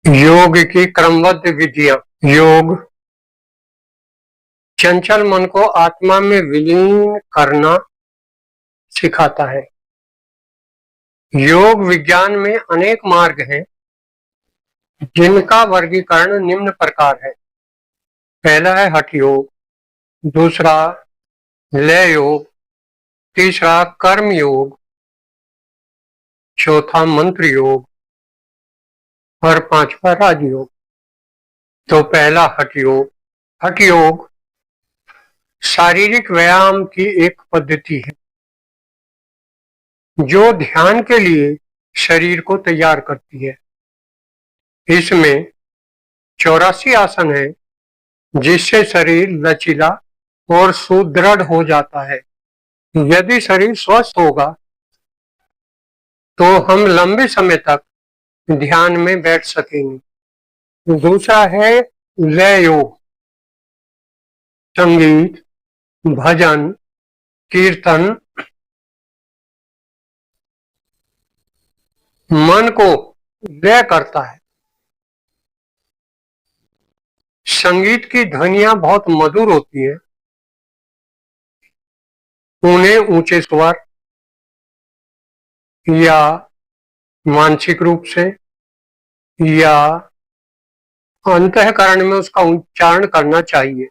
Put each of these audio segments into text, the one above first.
योग की क्रमबद्ध विधियां। योग चंचल मन को आत्मा में विलीन करना सिखाता है। योग विज्ञान में अनेक मार्ग हैं, जिनका वर्गीकरण निम्न प्रकार है। पहला है हठ योग, दूसरा लय योग, तीसरा कर्म योग, चौथा मंत्र योग और पांचवा राजयोग। तो पहला हठ योग। हठ योग शारीरिक व्यायाम की एक पद्धति है जो ध्यान के लिए शरीर को तैयार करती है। इसमें 84 आसन है, जिससे शरीर लचीला और सुदृढ़ हो जाता है। यदि शरीर स्वस्थ होगा तो हम लंबे समय तक ध्यान में बैठ सकेंगे। दूसरा है लय योग। संगीत, भजन, कीर्तन मन को लय करता है। संगीत की ध्वनियां बहुत मधुर होती हैं। उन्हें ऊंचे स्वर या मानसिक रूप से या अंतःकरण में उसका उच्चारण करना चाहिए।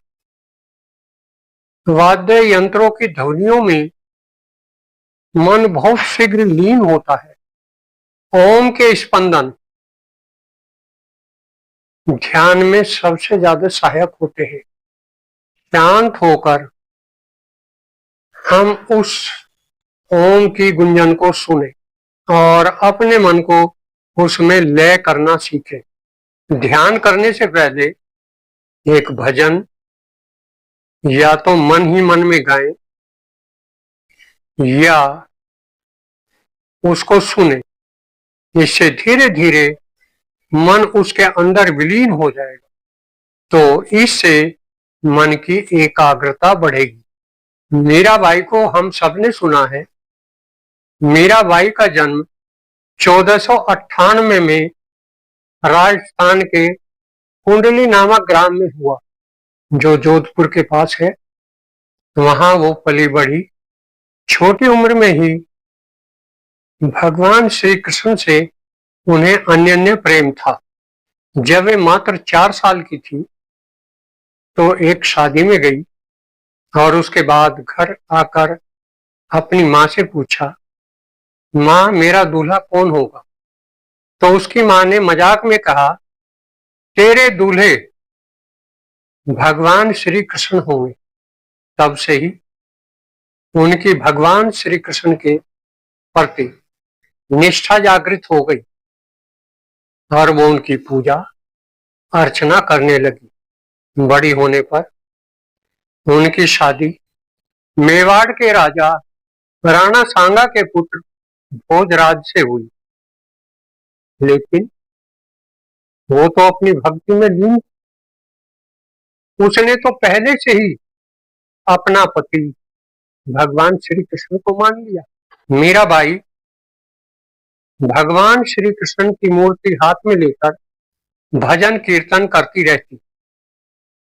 वाद्य यंत्रों की ध्वनियों में मन बहुत शीघ्र लीन होता है। ओम के स्पंदन ध्यान में सबसे ज्यादा सहायक होते हैं। शांत होकर हम उस ओम की गुंजन को सुने और अपने मन को उसमें लय करना सीखें। ध्यान करने से पहले एक भजन या तो मन ही मन में गाएं या उसको सुने। इससे धीरे धीरे मन उसके अंदर विलीन हो जाएगा, तो इससे मन की एकाग्रता बढ़ेगी। मीराबाई को हम सबने सुना है। मीराबाई का जन्म 1498 में राजस्थान के कुंडली नामक ग्राम में हुआ, जो जोधपुर के पास है। वहां वो पली बढ़ी। छोटी उम्र में ही भगवान श्री कृष्ण से उन्हें अन्योन्य प्रेम था। जब वे मात्र 4 साल की थी तो एक शादी में गई और उसके बाद घर आकर अपनी माँ से पूछा, माँ मेरा दूल्हा कौन होगा? तो उसकी माँ ने मजाक में कहा, तेरे दूल्हे भगवान श्री कृष्ण होंगे। तब से ही उनकी भगवान श्री कृष्ण के प्रति निष्ठा जागृत हो गई और वो उनकी पूजा अर्चना करने लगी। बड़ी होने पर उनकी शादी मेवाड़ के राजा राणा सांगा के पुत्र भोजराज से हुई, लेकिन वो तो अपनी भक्ति में लीन। उसने तो पहले से ही अपना पति भगवान श्री कृष्ण को मान लिया। मीराबाई भगवान श्री कृष्ण की मूर्ति हाथ में लेकर भजन कीर्तन करती रहती।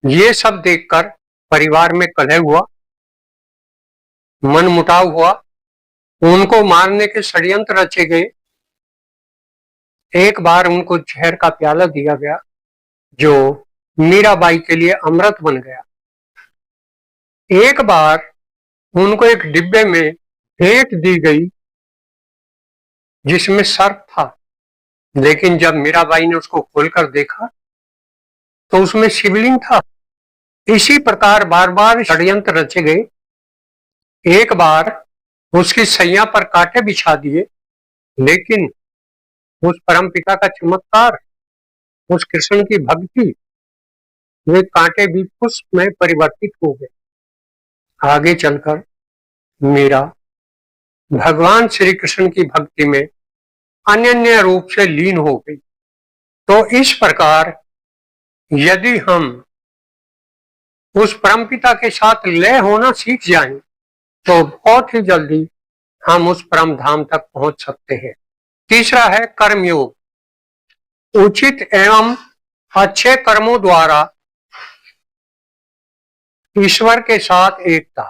ये सब देखकर परिवार में कलह हुआ, मनमुटाव हुआ, उनको मारने के षड्यंत्र रचे गए। एक बार उनको जहर का प्याला दिया गया, जो मीराबाई के लिए अमृत बन गया। एक बार उनको एक डिब्बे में भेंट दी गई जिसमें सर्प था, लेकिन जब मीराबाई ने उसको खोलकर देखा तो उसमें शिवलिंग था। इसी प्रकार बार बार षड्यंत्र रचे गए। एक बार उसकी सैया पर कांटे बिछा दिए, लेकिन उस परमपिता का चमत्कार, उस कृष्ण की भक्ति, वे कांटे भी पुष्प में परिवर्तित हो गए। आगे चलकर मीरा भगवान श्री कृष्ण की भक्ति में अनन्य रूप से लीन हो गई। तो इस प्रकार यदि हम उस परमपिता के साथ लय होना सीख जाएं, तो बहुत ही जल्दी हम उस परम धाम तक पहुंच सकते हैं। तीसरा है कर्मयोग। उचित एवं अच्छे कर्मों द्वारा ईश्वर के साथ एकता।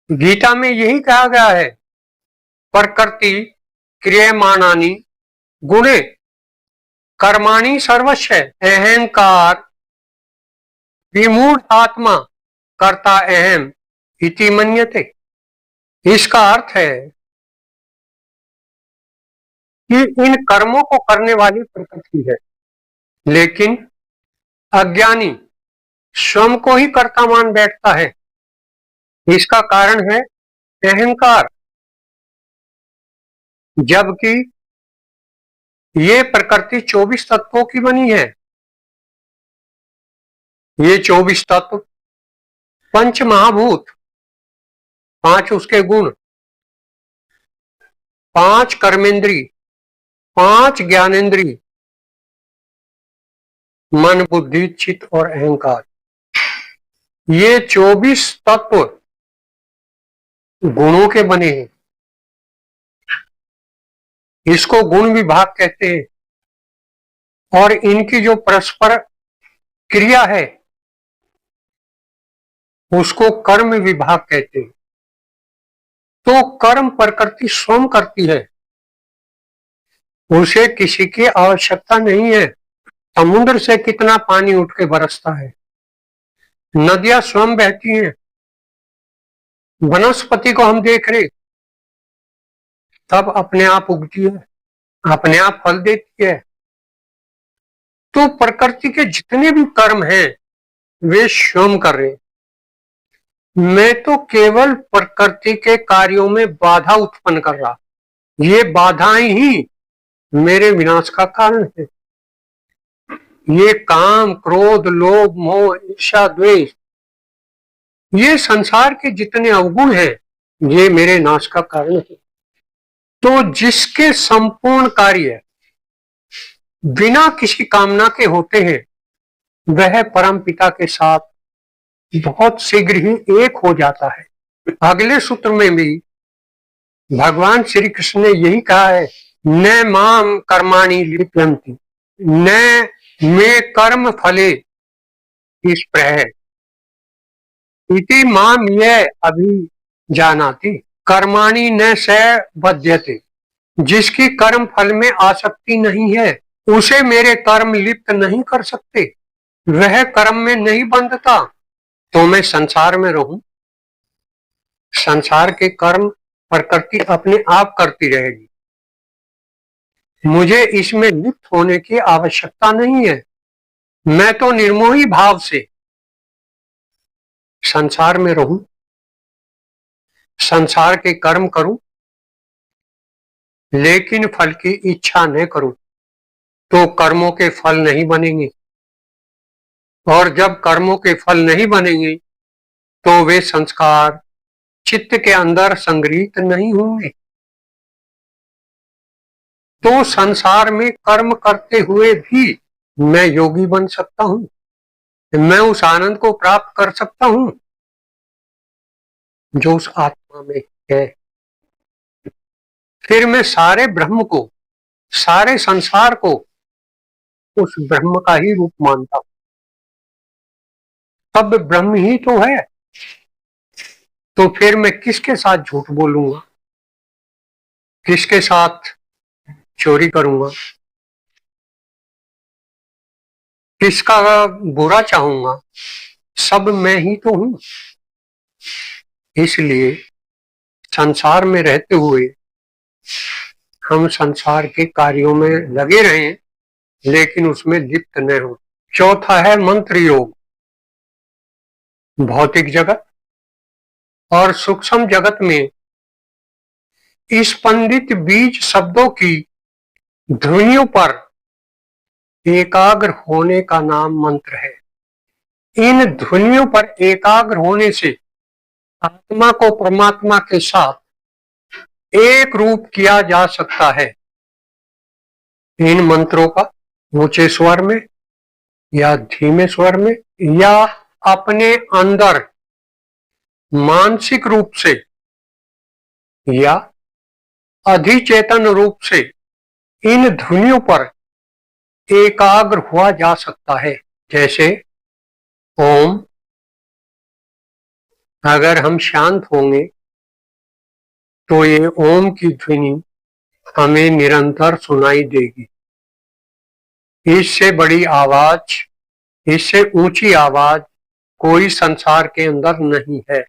गीता में यही कहा गया है, प्रकृति क्रियमाणानि गुणे कर्माणि सर्वस्य अहंकार विमूढ़ आत्मा कर्ता अहम इति मन्यते। इसका अर्थ है कि इन कर्मों को करने वाली प्रकृति है, लेकिन अज्ञानी स्वयं को ही कर्ता मान बैठता है। इसका कारण है अहंकार, जबकि ये प्रकृति 24 तत्वों की बनी है। ये 24 तत्व, पंच महाभूत, 5 उसके गुण, 5 कर्मेंद्री, 5 ज्ञानेंद्री, मन बुद्धि चित्त और अहंकार, ये 24 तत्व गुणों के बने हैं। इसको गुण विभाग कहते हैं और इनकी जो परस्पर क्रिया है उसको कर्म विभाग कहते हैं। तो कर्म प्रकृति स्वयं करती है, उसे किसी की आवश्यकता नहीं है। समुद्र से कितना पानी उठ के बरसता है, नदियां स्वयं बहती हैं, वनस्पति को हम देख रहे तब अपने आप उगती है, अपने आप फल देती है। तो प्रकृति के जितने भी कर्म हैं वे स्वयं कर रहे। मैं तो केवल प्रकृति के कार्यों में बाधा उत्पन्न कर रहा। ये बाधाएं ही मेरे विनाश का कारण है। ये काम क्रोध लोभ मोह ईर्ष्या द्वेष, ये संसार के जितने अवगुण हैं ये मेरे नाश का कारण है। तो जिसके संपूर्ण कार्य बिना किसी कामना के होते हैं वह परम पिता के साथ बहुत शीघ्र ही एक हो जाता है। अगले सूत्र में भी भगवान श्री कृष्ण ने यही कहा है, न माम कर्माणि लिप्यन्ति न मे कर्म फले स्पृहः इति माम ये अभी जानाति कर्माणि न स बध्यते। जिसकी कर्म फल में आसक्ति नहीं है उसे मेरे कर्म लिप्त नहीं कर सकते, वह कर्म में नहीं बंधता। तो मैं संसार में रहूं, संसार के कर्म प्रकृति अपने आप करती रहेगी, मुझे इसमें लिप्त होने की आवश्यकता नहीं है। मैं तो निर्मोही भाव से संसार में रहूं, संसार के कर्म करूं, लेकिन फल की इच्छा न करूं तो कर्मों के फल नहीं बनेंगे, और जब कर्मों के फल नहीं बनेंगे तो वे संस्कार चित्त के अंदर संग्रहित नहीं होंगे। तो संसार में कर्म करते हुए भी मैं योगी बन सकता हूं, मैं उस आनंद को प्राप्त कर सकता हूं जो उस आत्मा में है। फिर मैं सारे ब्रह्म को, सारे संसार को उस ब्रह्म का ही रूप मानता हूं। तब ब्रह्म ही तो है, तो फिर मैं किसके साथ झूठ बोलूंगा, किसके साथ चोरी करूंगा, किसका बुरा चाहूंगा, सब मैं ही तो हूं। इसलिए संसार में रहते हुए हम संसार के कार्यों में लगे रहें लेकिन उसमें लिप्त न हो। चौथा है मंत्र योग। भौतिक जगत और सूक्ष्म जगत में स्पंदित बीज शब्दों की ध्वनियों पर एकाग्र होने का नाम मंत्र है। इन ध्वनियों पर एकाग्र होने से आत्मा को परमात्मा के साथ एक रूप किया जा सकता है। इन मंत्रों का ऊंचे स्वर में या धीमे स्वर में या अपने अंदर मानसिक रूप से या अधिचेतन रूप से इन ध्वनियों पर एकाग्र हुआ जा सकता है। जैसे ओम, अगर हम शांत होंगे तो ये ओम की ध्वनि हमें निरंतर सुनाई देगी। इससे बड़ी आवाज, इससे ऊंची आवाज कोई संसार के अंदर नहीं है।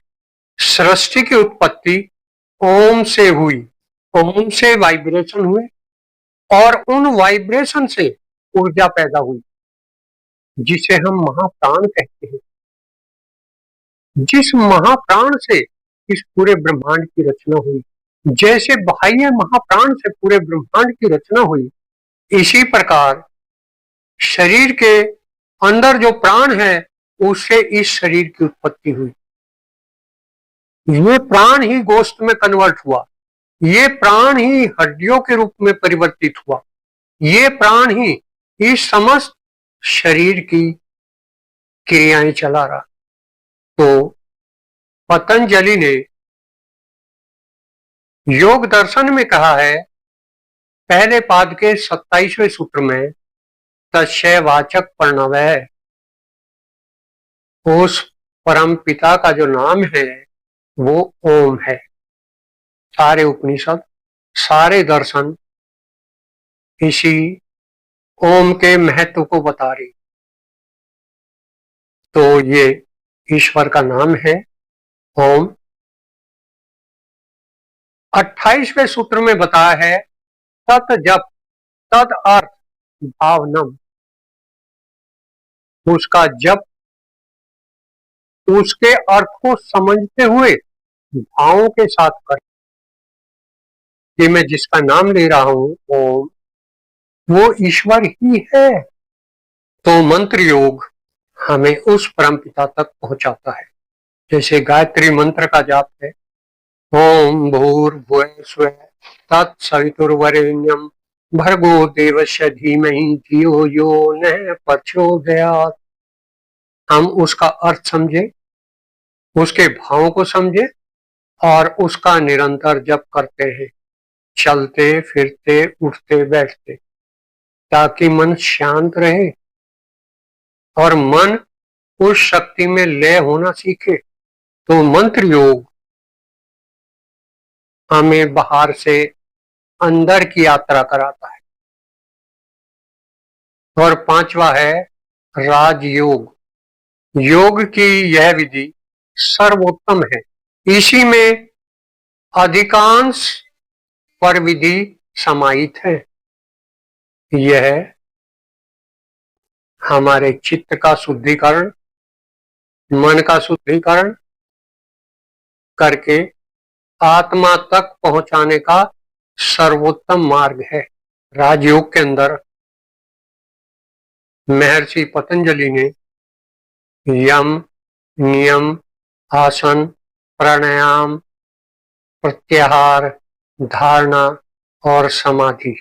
सृष्टि की उत्पत्ति ओम से हुई, ओम से वाइब्रेशन हुए और उन वाइब्रेशन से ऊर्जा पैदा हुई, जिसे हम महाप्राण कहते हैं। जिस महाप्राण से इस पूरे ब्रह्मांड की रचना हुई, जैसे बाह्य महाप्राण से पूरे ब्रह्मांड की रचना हुई, इसी प्रकार शरीर के अंदर जो प्राण है उससे इस शरीर की उत्पत्ति हुई। ये प्राण ही गोश्त में कन्वर्ट हुआ, ये प्राण ही हड्डियों के रूप में परिवर्तित हुआ, ये प्राण ही इस समस्त शरीर की क्रियाएं चला रहा। तो पतंजलि ने योग दर्शन में कहा है, पहले पाद के 27वें सूत्र में, तस्यैवाचक प्रणवः, उस परम पिता का जो नाम है वो ओम है। सारे उपनिषद, सारे दर्शन इसी ओम के महत्व को बता रही। तो ये ईश्वर का नाम है ओम। 28वें सूत्र में बताया है, तत् जप तद अर्थ भावनम, उसका जप उसके अर्थ को समझते हुए भावों के साथ कर, कि मैं जिसका नाम ले रहा हूं ओम, वो ईश्वर ही है। तो मंत्र योग हमें उस परम पिता तक पहुंचाता है। जैसे गायत्री मंत्र का जाप है, ओम भूर्भुवः स्वः तत्सवितुर्वरेण्यं भर्गो देवस्य धीमहि धियो यो नः प्रचोदयात्। हम उसका अर्थ समझे, उसके भावों को समझे और उसका निरंतर जप करते हैं, चलते फिरते उठते बैठते, ताकि मन शांत रहे और मन उस शक्ति में लय होना सीखे। तो मंत्र योग हमें बाहर से अंदर की यात्रा कराता है। और 5वां है राजयोग। योग की यह विधि सर्वोत्तम है, इसी में अधिकांश पर विधि समाहित है। यह हमारे चित्त का शुद्धिकरण, मन का शुद्धिकरण करके आत्मा तक पहुंचाने का सर्वोत्तम मार्ग है। राजयोग के अंदर महर्षि पतंजलि ने यम, नियम, आसन, प्राणायाम, प्रत्याहार, धारणा और समाधि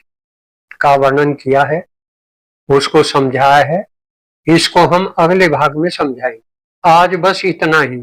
का वर्णन किया है, उसको समझाया है। इसको हम अगले भाग में समझाएंगे। आज बस इतना ही।